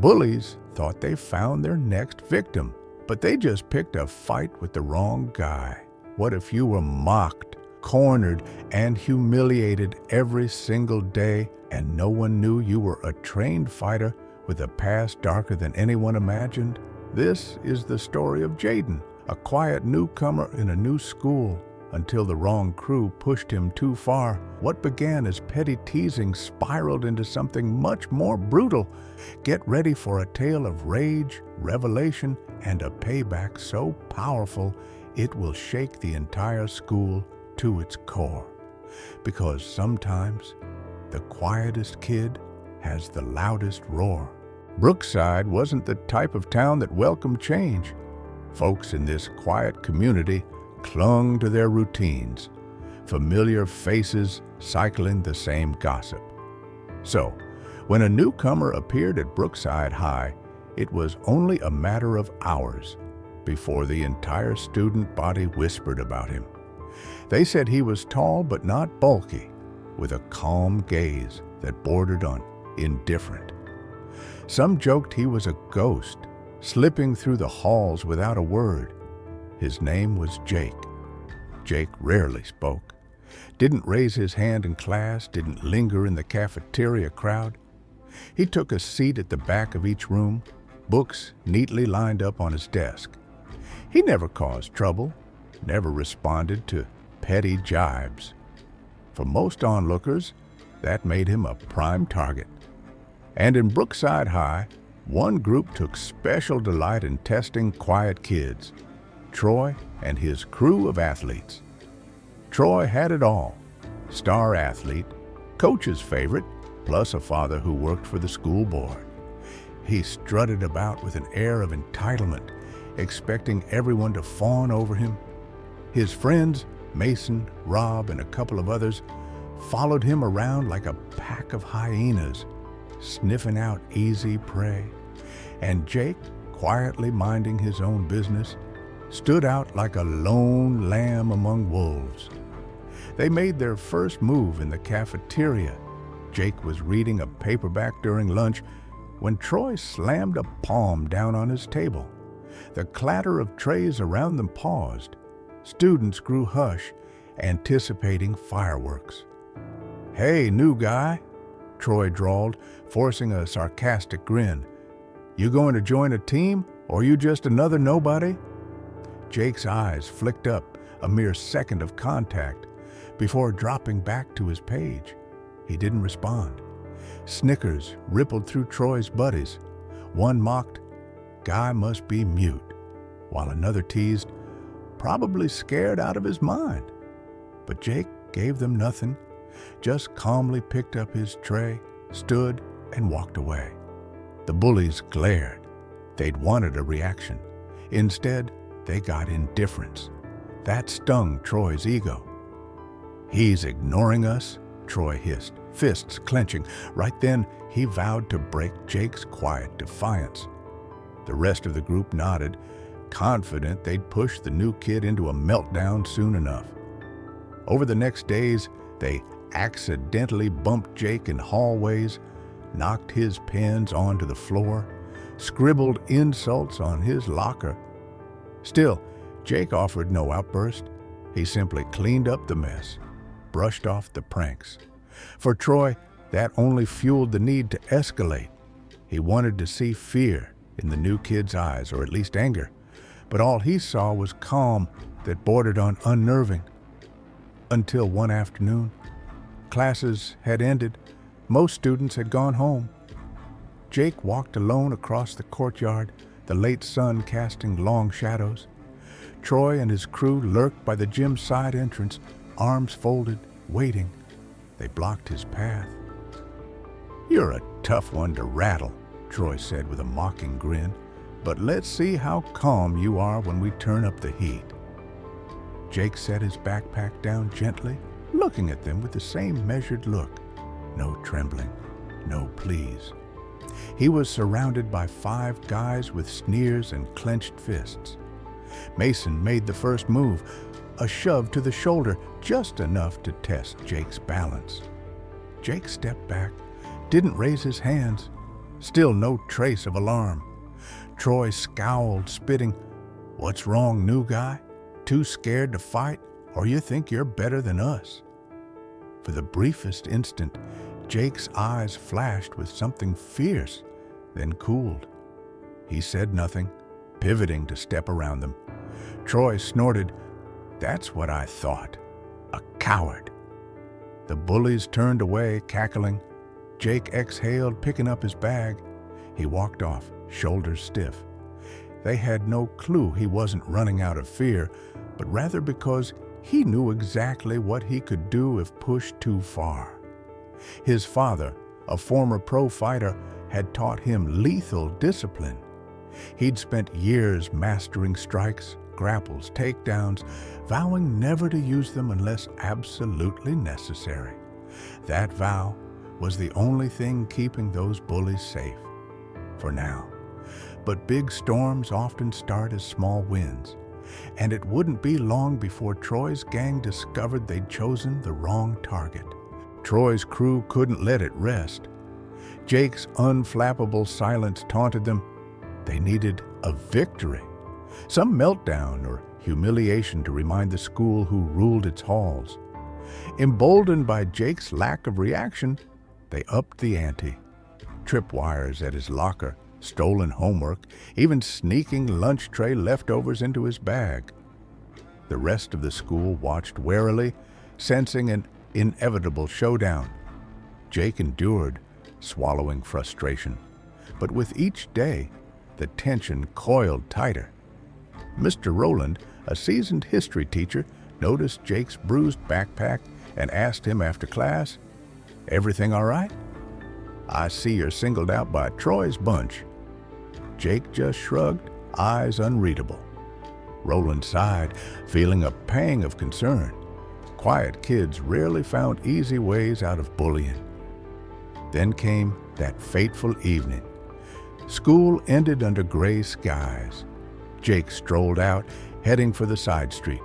bullies thought they found their next victim, but they just picked a fight with the wrong guy. What if you were mocked, cornered, and humiliated every single day, and no one knew you were a trained fighter with a past darker than anyone imagined? This is the story of Jaden, a quiet newcomer in a new school, until the wrong crew pushed him too far. What began as petty teasing spiraled into something much more brutal. Get ready for a tale of rage, revelation, and a payback so powerful it will shake the entire school to its core. Because sometimes the quietest kid has the loudest roar. Brookside wasn't the type of town that welcomed change. Folks in this quiet community clung to their routines, familiar faces cycling the same gossip. So, when a newcomer appeared at Brookside High, it was only a matter of hours before the entire student body whispered about him. They said he was tall but not bulky, with a calm gaze that bordered on indifferent. Some joked he was a ghost, slipping through the halls without a word. His name was Jake. Jake rarely spoke, didn't raise his hand in class, didn't linger in the cafeteria crowd. He took a seat at the back of each room, books neatly lined up on his desk. He never caused trouble, never responded to petty jibes. For most onlookers, that made him a prime target. And in Brookside High, one group took special delight in testing quiet kids: Troy and his crew of athletes. Troy had it all: star athlete, coach's favorite, plus a father who worked for the school board. He strutted about with an air of entitlement, expecting everyone to fawn over him. His friends, Mason, Rob, and a couple of others, followed him around like a pack of hyenas, sniffing out easy prey. And Jake, quietly minding his own business, stood out like a lone lamb among wolves. They made their first move in the cafeteria. Jake was reading a paperback during lunch when Troy slammed a palm down on his table. The clatter of trays around them paused. Students grew hush, anticipating fireworks. "Hey, new guy," Troy drawled, forcing a sarcastic grin. "You going to join a team, or you just another nobody?" Jake's eyes flicked up a mere second of contact before dropping back to his page. He didn't respond. Snickers rippled through Troy's buddies. One mocked, "Guy must be mute," while another teased, "Probably scared out of his mind." But Jake gave them nothing, just calmly picked up his tray, stood, and walked away. The bullies glared. They'd wanted a reaction. Instead, they got indifference. That stung Troy's ego. "He's ignoring us," Troy hissed, fists clenching. Right then, he vowed to break Jake's quiet defiance. The rest of the group nodded, confident they'd push the new kid into a meltdown soon enough. Over the next days, they accidentally bumped Jake in hallways, knocked his pens onto the floor, scribbled insults on his locker. Still, Jake offered no outburst. He simply cleaned up the mess, brushed off the pranks. For Troy, that only fueled the need to escalate. He wanted to see fear in the new kid's eyes, or at least anger. But all he saw was calm that bordered on unnerving. Until one afternoon, classes had ended. Most students had gone home. Jake walked alone across the courtyard, the late sun casting long shadows. Troy and his crew lurked by the gym's side entrance, arms folded, waiting. They blocked his path. "You're a tough one to rattle," Troy said with a mocking grin, "but let's see how calm you are when we turn up the heat." Jake set his backpack down gently, looking at them with the same measured look. No trembling, no pleas. He was surrounded by 5 guys with sneers and clenched fists. Mason made the first move, a shove to the shoulder, just enough to test Jake's balance. Jake stepped back, didn't raise his hands, Still no trace of alarm. Troy scowled, spitting, "What's wrong, new guy? Too scared to fight, or you think you're better than us?" For the briefest instant, Jake's eyes flashed with something fierce, then cooled. He said nothing, pivoting to step around them. Troy snorted, "That's what I thought. A coward." The bullies turned away, cackling. Jake exhaled, picking up his bag. He walked off, shoulders stiff. They had no clue he wasn't running out of fear, but rather because he knew exactly what he could do if pushed too far. His father, a former pro fighter, had taught him lethal discipline. He'd spent years mastering strikes, grapples, takedowns, vowing never to use them unless absolutely necessary. That vow was the only thing keeping those bullies safe, for now. But big storms often start as small wins, and it wouldn't be long before Troy's gang discovered they'd chosen the wrong target. Troy's crew couldn't let it rest. Jake's unflappable silence taunted them. They needed a victory, some meltdown or humiliation to remind the school who ruled its halls. Emboldened by Jake's lack of reaction, they upped the ante. Tripwires at his locker, stolen homework, even sneaking lunch tray leftovers into his bag. The rest of the school watched warily, sensing an inevitable showdown. Jake endured, swallowing frustration. But with each day, the tension coiled tighter. Mr. Rowland, a seasoned history teacher, noticed Jake's bruised backpack and asked him after class, "Everything all right? I see you're singled out by Troy's bunch." Jake just shrugged, eyes unreadable. Rowland sighed, feeling a pang of concern. Quiet kids rarely found easy ways out of bullying. Then came that fateful evening. School ended under gray skies. Jake strolled out, heading for the side street.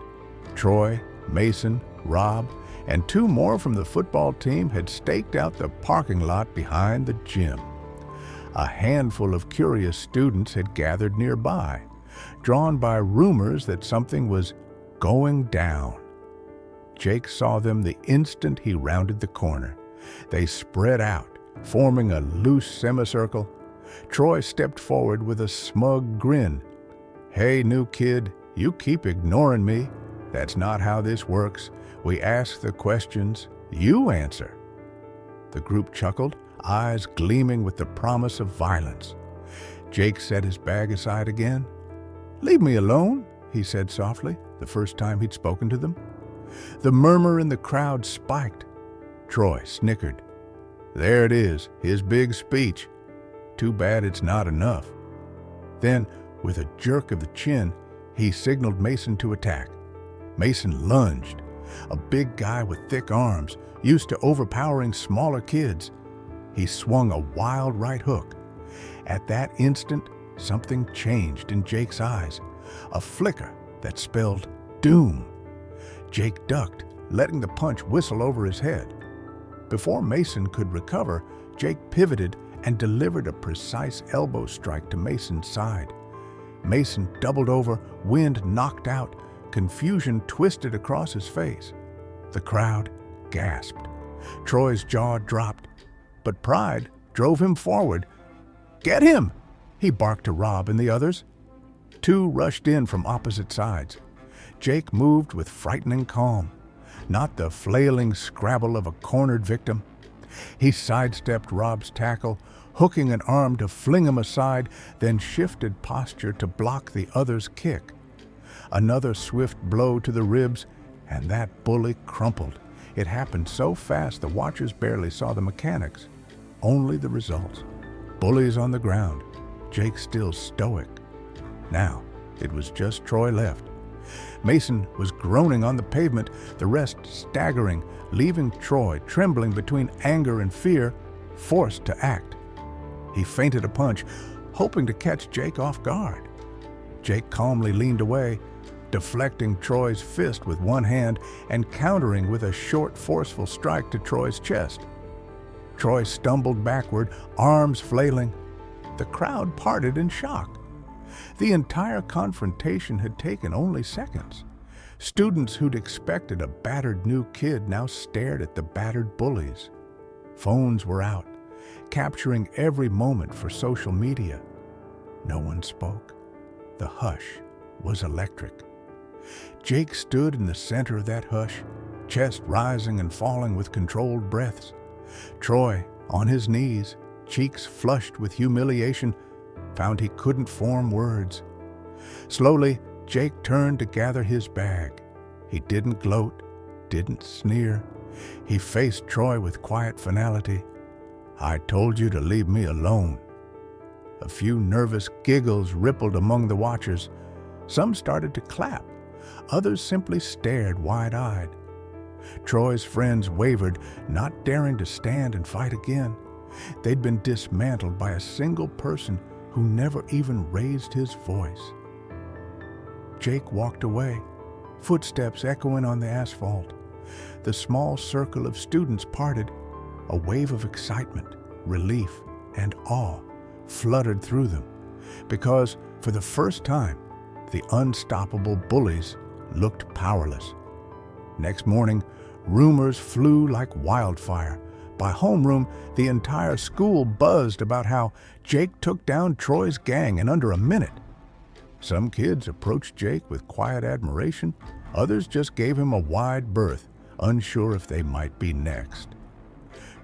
Troy, Mason, Rob, and two more from the football team had staked out the parking lot behind the gym. A handful of curious students had gathered nearby, drawn by rumors that something was going down. Jake saw them the instant he rounded the corner. They spread out, forming a loose semicircle. Troy stepped forward with a smug grin. "Hey, new kid, you keep ignoring me. That's not how this works. We ask the questions, you answer." The group chuckled, eyes gleaming with the promise of violence. Jake set his bag aside again. "Leave me alone," he said softly, the first time he'd spoken to them. The murmur in the crowd spiked. Troy snickered. There it is, his big speech. Too bad it's not enough. Then, with a jerk of the chin, he signaled Mason to attack. Mason lunged, a big guy with thick arms, used to overpowering smaller kids. He swung a wild right hook. At that instant, something changed in Jake's eyes, a flicker that spelled doom. Jake ducked, letting the punch whistle over his head. Before Mason could recover, Jake pivoted and delivered a precise elbow strike to Mason's side. Mason doubled over, wind knocked out, confusion twisted across his face. The crowd gasped. Troy's jaw dropped, but pride drove him forward. "Get him!" he barked to Rob and the others. Two rushed in from opposite sides. Jake moved with frightening calm, not the flailing scrabble of a cornered victim. He sidestepped Rob's tackle, hooking an arm to fling him aside, then shifted posture to block the other's kick. Another swift blow to the ribs, and that bully crumpled. It happened so fast the watchers barely saw the mechanics, only the results. Bullies on the ground, Jake still stoic. Now, it was just Troy left. Mason was groaning on the pavement, the rest staggering, leaving Troy trembling between anger and fear, forced to act. He feinted a punch, hoping to catch Jake off guard. Jake calmly leaned away, deflecting Troy's fist with one hand and countering with a short, forceful strike to Troy's chest. Troy stumbled backward, arms flailing. The crowd parted in shock. The entire confrontation had taken only seconds. Students who'd expected a battered new kid now stared at the battered bullies. Phones were out, capturing every moment for social media. No one spoke. The hush was electric. Jake stood in the center of that hush, chest rising and falling with controlled breaths. Troy, on his knees, cheeks flushed with humiliation, found he couldn't form words. Slowly, Jake turned to gather his bag. He didn't gloat, didn't sneer. He faced Troy with quiet finality. "I told you to leave me alone." A few nervous giggles rippled among the watchers. Some started to clap. Others simply stared wide-eyed. Troy's friends wavered, not daring to stand and fight again. They'd been dismantled by a single person who never even raised his voice. Jake walked away, footsteps echoing on the asphalt. The small circle of students parted. A wave of excitement, relief, and awe fluttered through them, because for the first time, the unstoppable bullies looked powerless. Next morning, rumors flew like wildfire. By homeroom, the entire school buzzed about how Jake took down Troy's gang in under a minute. Some kids approached Jake with quiet admiration. Others just gave him a wide berth, unsure if they might be next.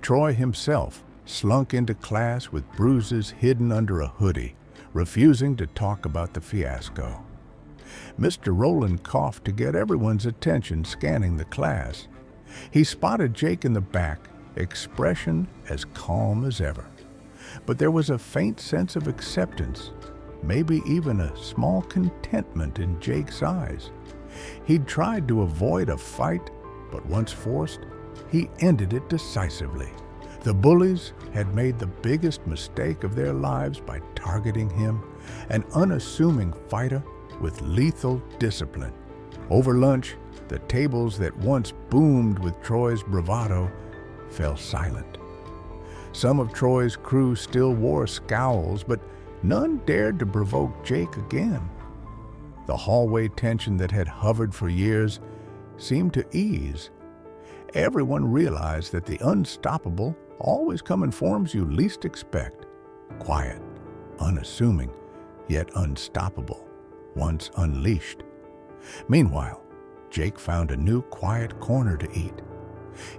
Troy himself slunk into class with bruises hidden under a hoodie, refusing to talk about the fiasco. Mr. Rowland coughed to get everyone's attention, scanning the class. He spotted Jake in the back, expression as calm as ever. But there was a faint sense of acceptance, maybe even a small contentment in Jake's eyes. He'd tried to avoid a fight, but once forced, he ended it decisively. The bullies had made the biggest mistake of their lives by targeting him, an unassuming fighter with lethal discipline. Over lunch, the tables that once boomed with Troy's bravado fell silent. Some of Troy's crew still wore scowls, but none dared to provoke Jake again. The hallway tension that had hovered for years seemed to ease. Everyone realized that the unstoppable always come in forms you least expect. Quiet, unassuming, yet unstoppable, once unleashed. Meanwhile, Jake found a new quiet corner to eat.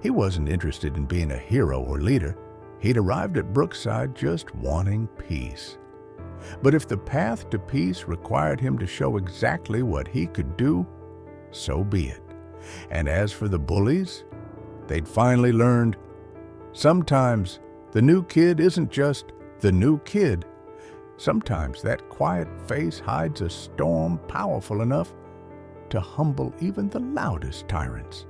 He wasn't interested in being a hero or leader. He'd arrived at Brookside just wanting peace. But if the path to peace required him to show exactly what he could do, so be it. And as for the bullies, they'd finally learned, sometimes the new kid isn't just the new kid. Sometimes that quiet face hides a storm powerful enough to humble even the loudest tyrants.